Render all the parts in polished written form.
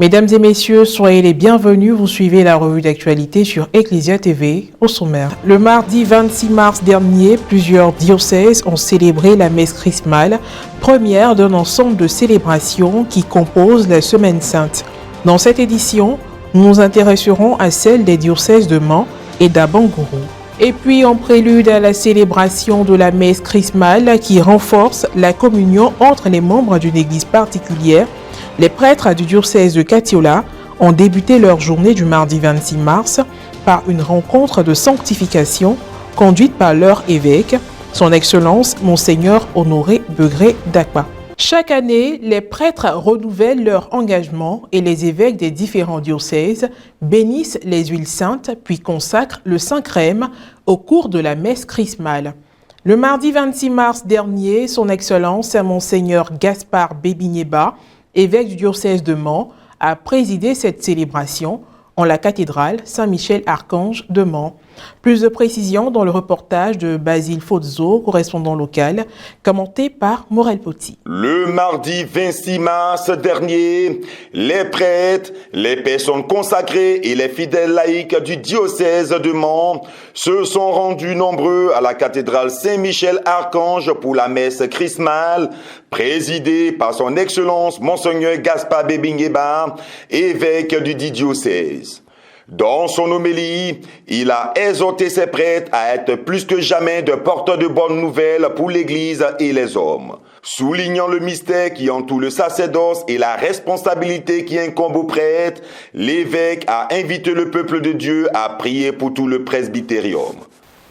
Mesdames et messieurs, soyez les bienvenus. Vous suivez la revue d'actualité sur Ecclesia TV au sommaire. Le mardi 26 mars dernier, plusieurs diocèses ont célébré la messe chrismale, première d'un ensemble de célébrations qui composent la Semaine Sainte. Dans cette édition, nous nous intéresserons à celle des diocèses de Mans et d'Abangourou. Et puis, en prélude à la célébration de la messe chrismale qui renforce la communion entre les membres d'une église particulière, les prêtres du diocèse de Katiola ont débuté leur journée du mardi 26 mars par une rencontre de sanctification conduite par leur évêque, son Excellence Monseigneur Honoré Begré d'Akpa. Chaque année, les prêtres renouvellent leur engagement et les évêques des différents diocèses bénissent les huiles saintes puis consacrent le Saint-Crème au cours de la messe chrismale. Le mardi 26 mars dernier, son Excellence Monseigneur Gaspard Bébigneba, évêque du diocèse de Mans, a présidé cette célébration en la cathédrale Saint-Michel-Archange de Mans. Plus de précisions dans le reportage de Basile Fozzo, correspondant local, commenté par Morel Poti. Le mardi 26 mars dernier, les prêtres, les personnes consacrées et les fidèles laïcs du diocèse de Mans se sont rendus nombreux à la cathédrale Saint-Michel-Archange pour la messe chrismale, présidée par son Excellence Monseigneur Gaspard Bébigneba, évêque du dit diocèse. Dans son homélie, il a exhorté ses prêtres à être plus que jamais de porteurs de bonnes nouvelles pour l'Église et les hommes. Soulignant le mystère qui entoure le sacerdoce et la responsabilité qui incombe aux prêtres, l'évêque a invité le peuple de Dieu à prier pour tout le presbytérium.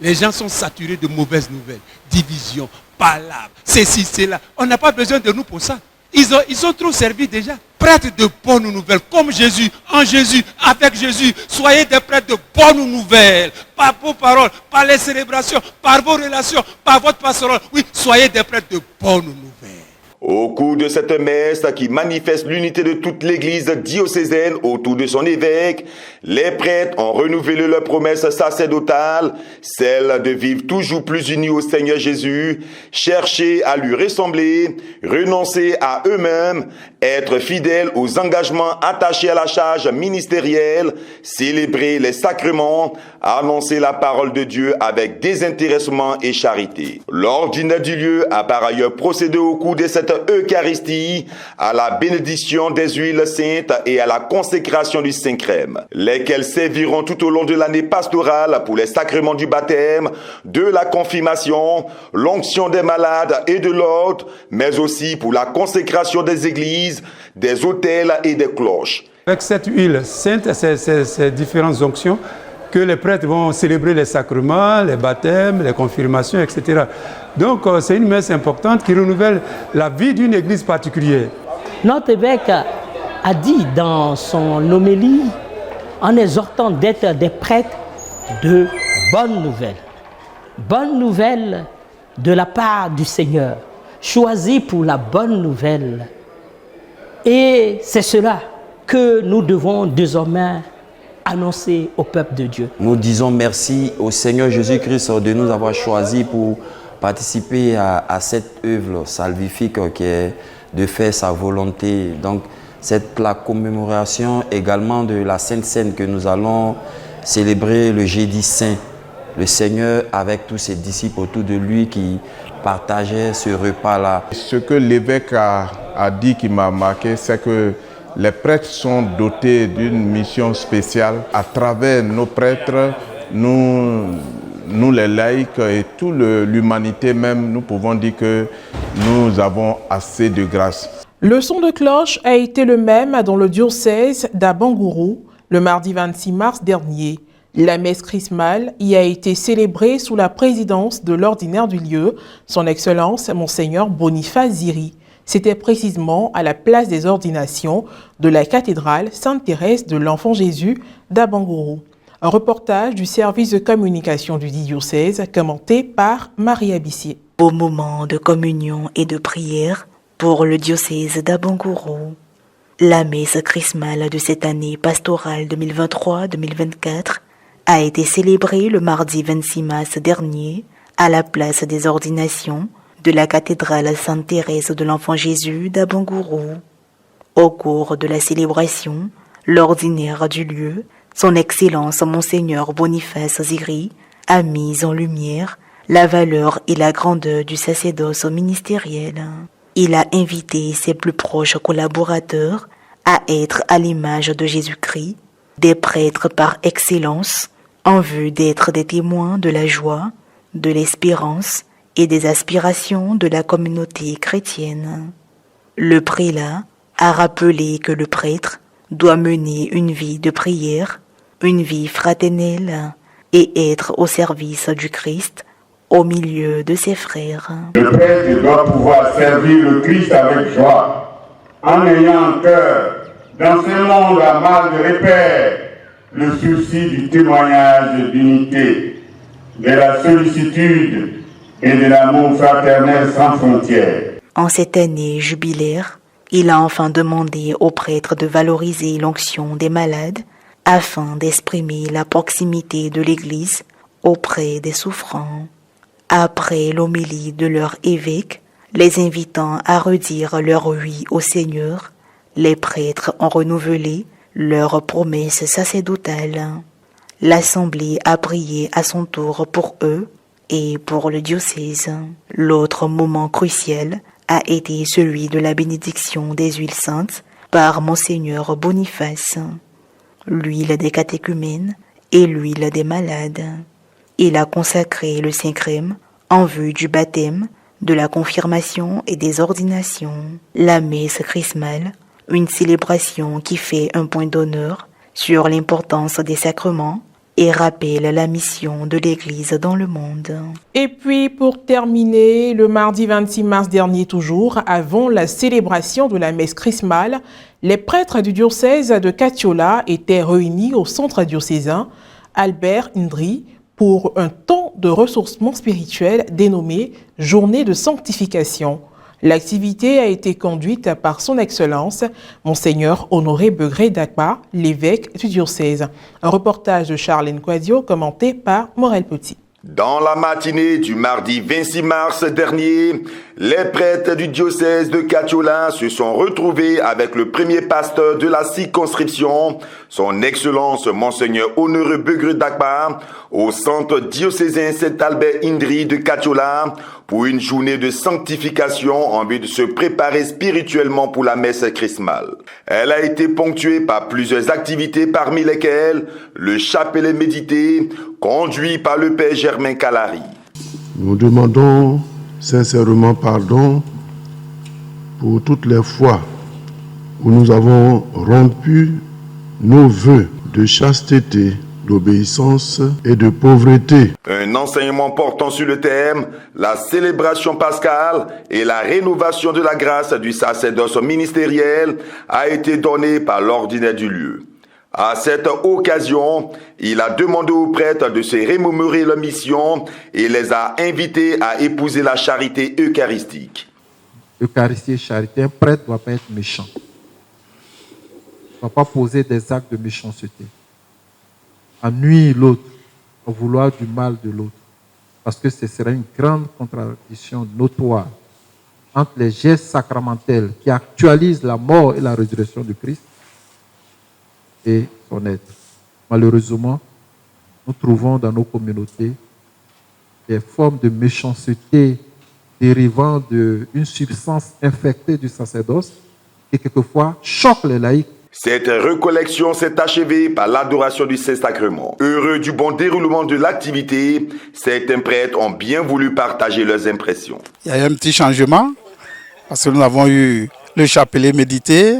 Les gens sont saturés de mauvaises nouvelles, divisions, palabres, ceci, cela. On n'a pas besoin de nous pour ça. Ils ont trop servi déjà. Prêtres de bonnes nouvelles, comme Jésus, en Jésus, avec Jésus. Soyez des prêtres de bonnes nouvelles. Par vos paroles, par les célébrations, par vos relations, par votre pastoral. Oui, soyez des prêtres de bonnes nouvelles. Au cours de cette messe qui manifeste l'unité de toute l'église diocésaine autour de son évêque, les prêtres ont renouvelé leur promesse sacerdotale, celle de vivre toujours plus unis au Seigneur Jésus, chercher à lui ressembler, renoncer à eux-mêmes, être fidèles aux engagements attachés à la charge ministérielle, célébrer les sacrements, annoncer la parole de Dieu avec désintéressement et charité. L'ordinaire du lieu a par ailleurs procédé au cours de cette Eucharistie à la bénédiction des huiles saintes et à la consécration du Saint-Crème, lesquelles serviront tout au long de l'année pastorale pour les sacrements du baptême, de la confirmation, l'onction des malades et de l'ordre, mais aussi pour la consécration des églises, des autels et des cloches. Avec cette huile sainte, ces différentes onctions, que les prêtres vont célébrer les sacrements, les baptêmes, les confirmations, etc. Donc c'est une messe importante qui renouvelle la vie d'une église particulière. Notre évêque a dit dans son homélie, en exhortant d'être des prêtres de bonnes nouvelles. Bonnes nouvelles de la part du Seigneur, choisis pour la bonne nouvelle. Et c'est cela que nous devons désormais annoncer au peuple de Dieu. Nous disons merci au Seigneur Jésus-Christ de nous avoir choisis pour participer à cette œuvre salvifique qui est de faire sa volonté. Donc, c'est la commémoration également de la Sainte Seine que nous allons célébrer le jeudi saint. Le Seigneur avec tous ses disciples autour de lui qui partageaient ce repas-là. Ce que l'évêque a dit qui m'a marqué, c'est que les prêtres sont dotés d'une mission spéciale. À travers nos prêtres, nous les laïcs et toute l'humanité même, nous pouvons dire que nous avons assez de grâce. Le son de cloche a été le même dans le diocèse d'Abangourou le mardi 26 mars dernier. La messe chrismale y a été célébrée sous la présidence de l'ordinaire du lieu, son Excellence Monseigneur Boniface Ziri. C'était précisément à la place des ordinations de la cathédrale Sainte-Thérèse de l'Enfant Jésus d'Abangourou. Un reportage du service de communication du diocèse commenté par Marie Abissier. Au moment de communion et de prière pour le diocèse d'Abangourou, la messe chrismale de cette année pastorale 2023-2024 a été célébrée le mardi 26 mars dernier à la place des ordinations de la cathédrale Sainte-Thérèse de l'Enfant Jésus d'Abangourou. Au cours de la célébration, l'ordinaire du lieu, son Excellence Monseigneur Boniface Ziri, a mis en lumière la valeur et la grandeur du sacerdoce ministériel. Il a invité ses plus proches collaborateurs à être à l'image de Jésus-Christ, des prêtres par excellence, en vue d'être des témoins de la joie, de l'espérance et des aspirations de la communauté chrétienne. Le prélat a rappelé que le prêtre doit mener une vie de prière, une vie fraternelle et être au service du Christ au milieu de ses frères. Le prêtre doit pouvoir servir le Christ avec joie, en ayant en cœur, dans ce monde à mal de repères, le souci du témoignage d'unité, de la sollicitude et de l'amour fraternel sans frontières. En cette année jubilaire, il a enfin demandé aux prêtres de valoriser l'onction des malades afin d'exprimer la proximité de l'Église auprès des souffrants. Après l'homélie de leur évêque, les invitant à redire leur oui au Seigneur, les prêtres ont renouvelé leur promesse sacerdotale. L'Assemblée a prié à son tour pour eux et pour le diocèse. L'autre moment crucial a été celui de la bénédiction des huiles saintes par Monseigneur Boniface, l'huile des catéchumènes et l'huile des malades. Il a consacré le Saint-Crème en vue du baptême, de la confirmation et des ordinations. La messe chrismale, une célébration qui fait un point d'honneur sur l'importance des sacrements et rappelle la mission de l'Église dans le monde. Et puis, pour terminer, le mardi 26 mars dernier toujours, avant la célébration de la messe chrismale, les prêtres du diocèse de Katiola étaient réunis au centre diocésain Albert Indri pour un temps de ressourcement spirituel dénommé Journée de sanctification. L'activité a été conduite par son Excellence, Monseigneur Honoré Begré Dakpa, l'évêque du diocèse. Un reportage de Charlène Quadio commenté par Morel Petit. Dans la matinée du mardi 26 mars dernier, les prêtres du diocèse de Katiola se sont retrouvés avec le premier pasteur de la circonscription, son Excellence Monseigneur Honoré Begré Dakpa, au centre diocésain Saint-Albert Indri de Katiola pour une journée de sanctification en vue de se préparer spirituellement pour la messe chrismale. Elle a été ponctuée par plusieurs activités parmi lesquelles le chapelet médité conduit par le Père Germain Calari. Nous demandons sincèrement pardon pour toutes les fois où nous avons rompu nos vœux de chasteté, d'obéissance et de pauvreté. Un enseignement portant sur le thème « La célébration pascale et la rénovation de la grâce du sacerdoce ministériel » a été donné par l'ordinaire du lieu. À cette occasion, il a demandé aux prêtres de se remémorer leur mission et les a invités à épouser la charité eucharistique. Eucharistie et charité, un prêtre ne doit pas être méchant. Il ne doit pas poser des actes de méchanceté. À nuire l'autre, à vouloir du mal de l'autre. Parce que ce serait une grande contradiction notoire entre les gestes sacramentels qui actualisent la mort et la résurrection du Christ et son être. Malheureusement, nous trouvons dans nos communautés des formes de méchanceté dérivant d'une substance infectée du sacerdoce qui quelquefois choque les laïcs. Cette recollection s'est achevée par l'adoration du Saint-Sacrement. Heureux du bon déroulement de l'activité, certains prêtres ont bien voulu partager leurs impressions. Il y a eu un petit changement parce que nous avons eu le chapelet médité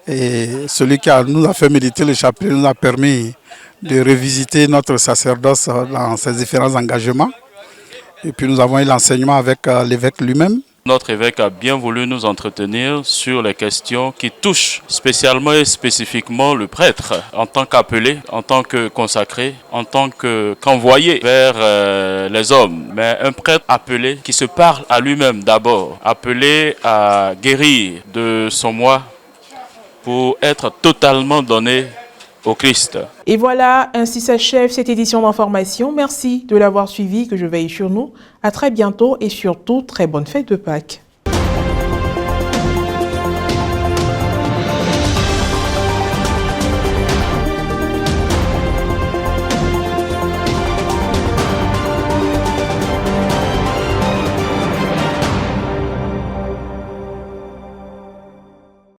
et celui qui nous a fait méditer le chapelet nous a permis de revisiter notre sacerdoce dans ses différents engagements. Et puis nous avons eu l'enseignement avec l'évêque lui-même. Notre évêque a bien voulu nous entretenir sur les questions qui touchent spécialement et spécifiquement le prêtre en tant qu'appelé, en tant que consacré, en tant qu'envoyé vers les hommes. Mais un prêtre appelé qui se parle à lui-même d'abord, appelé à guérir de son moi pour être totalement donné au Christ. Et voilà, ainsi s'achève cette édition d'information. Merci de l'avoir suivi, que je veille sur nous. À très bientôt et surtout, très bonne fête de Pâques.